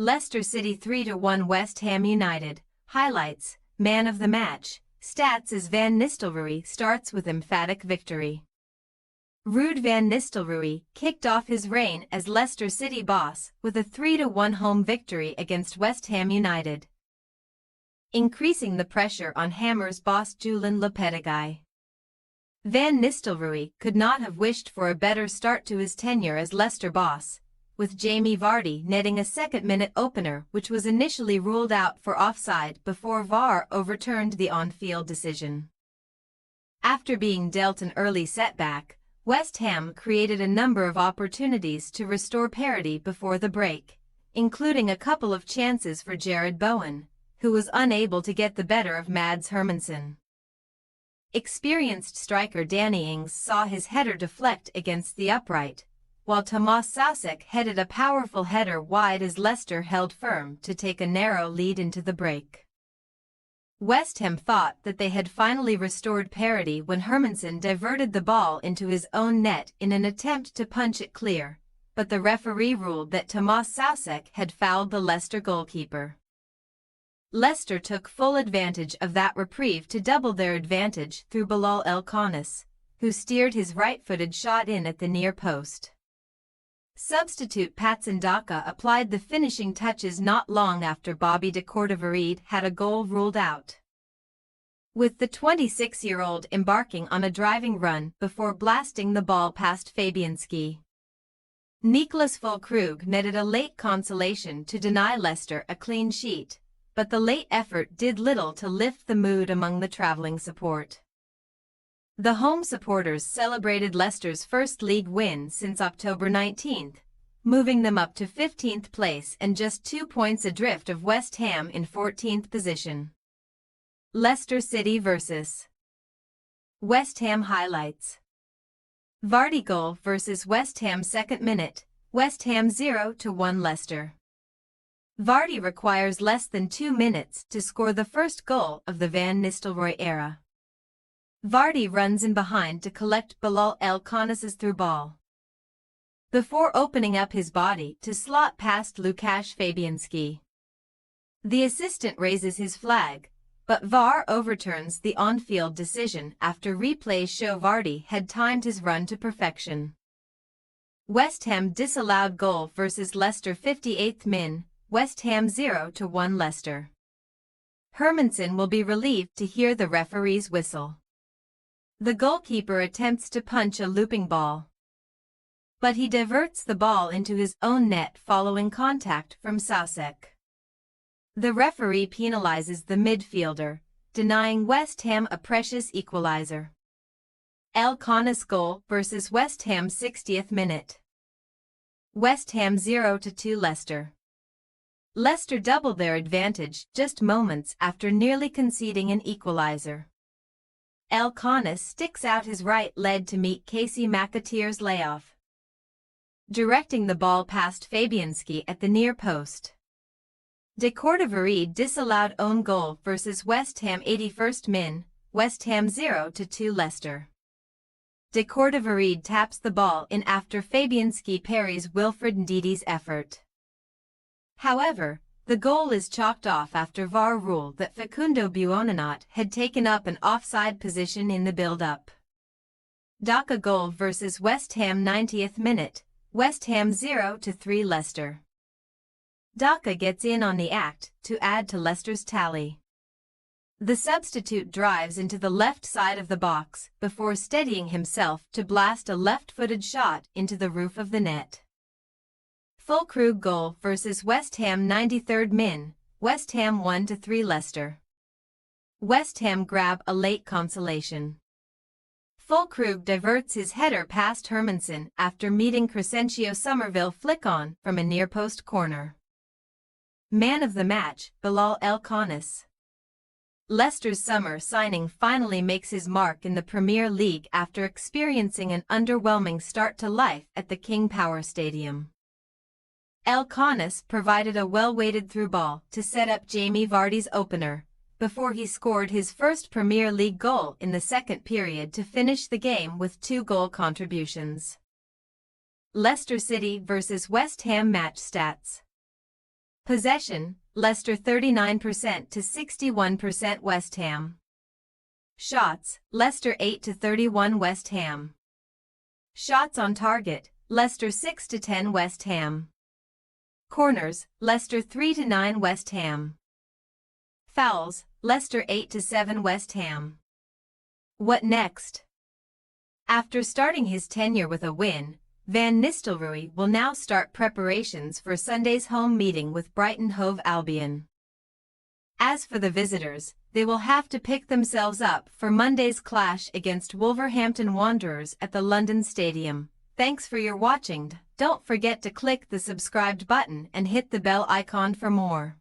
Leicester City 3-1 West Ham United. Highlights, man of the match, stats as Van Nistelrooy starts with emphatic victory. Ruud van Nistelrooy kicked off his reign as Leicester City boss with a 3-1 home victory against West Ham United, increasing the pressure on Hammers boss Julian Lopetegui. Van Nistelrooy could not have wished for a better start to his tenure as Leicester boss, with Jamie Vardy netting a second-minute opener which was initially ruled out for offside before VAR overturned the on-field decision. After being dealt an early setback, West Ham created a number of opportunities to restore parity before the break, including a couple of chances for Jared Bowen, who was unable to get the better of Mads Hermansen. Experienced striker Danny Ings saw his header deflect against the upright, while Tomas Soucek headed a powerful header wide as Leicester held firm to take a narrow lead into the break. West Ham thought that they had finally restored parity when Hermansen diverted the ball into his own net in an attempt to punch it clear, but the referee ruled that Tomas Soucek had fouled the Leicester goalkeeper. Leicester took full advantage of that reprieve to double their advantage through Bilal El-Khanis, who steered his right-footed shot in at the near post. Substitute Patson Daka applied the finishing touches not long after Bobby de Cordova-Reid had a goal ruled out, with the 26-year-old embarking on a driving run before blasting the ball past Fabianski. Niklas Füllkrug netted a late consolation to deny Leicester a clean sheet, but the late effort did little to lift the mood among the travelling support. The home supporters celebrated Leicester's first league win since October 19, moving them up to 15th place and just 2 points adrift of West Ham in 14th position. Leicester City vs. West Ham highlights. Vardy goal versus West Ham 2nd minute, West Ham 0-1 Leicester. Vardy requires less than 2 minutes to score the first goal of the Van Nistelrooy era. Vardy runs in behind to collect Bilal El-Khanis's through ball, before opening up his body to slot past Łukasz Fabianski. The assistant raises his flag, but VAR overturns the on-field decision after replays show Vardy had timed his run to perfection. West Ham disallowed goal versus Leicester 58th min, West Ham 0-1 Leicester. Hermansen will be relieved to hear the referee's whistle. The goalkeeper attempts to punch a looping ball, but he diverts the ball into his own net following contact from Soucek. The referee penalizes the midfielder, denying West Ham a precious equalizer. El-Khanis goal versus West Ham 60th minute. West Ham 0-2 Leicester. Leicester doubled their advantage just moments after nearly conceding an equalizer. El-Khanis sticks out his right leg to meet Casey McAteer's layoff, directing the ball past Fabianski at the near post. De Cordova-Reid disallowed own goal versus West Ham 81st min, West Ham 0-2 Leicester. De Cordova-Reid taps the ball in after Fabianski parries Wilfred Ndidi's effort. However, the goal is chalked off after VAR ruled that Facundo Buonanotte had taken up an offside position in the build-up. Daka goal versus West Ham 90th minute, West Ham 0-3 Leicester. Daka gets in on the act to add to Leicester's tally. The substitute drives into the left side of the box before steadying himself to blast a left-footed shot into the roof of the net. Füllkrug goal versus West Ham 93rd min, West Ham 1-3 Leicester. West Ham grab a late consolation. Füllkrug diverts his header past Hermansen after meeting Crescencio Somerville flick on from a near-post corner. Man of the match, Bilal El-Khanis. Leicester's summer signing finally makes his mark in the Premier League after experiencing an underwhelming start to life at the King Power Stadium. El-Khanis provided a well-weighted through ball to set up Jamie Vardy's opener, before he scored his first Premier League goal in the second period to finish the game with 2 goal contributions. Leicester City vs West Ham match stats. Possession, Leicester 39% to 61% West Ham. Shots, Leicester 8 to 31 West Ham. Shots on target, Leicester 6 to 10 West Ham. Corners, Leicester 3 to 9 West Ham. Fouls, Leicester 8 to 7 West Ham. What next? After starting his tenure with a win, Van Nistelrooy will now start preparations for Sunday's home meeting with Brighton Hove Albion. As for the visitors, they will have to pick themselves up for Monday's clash against Wolverhampton Wanderers at the London Stadium. Thanks for your watching. Don't forget to click the subscribed button and hit the bell icon for more.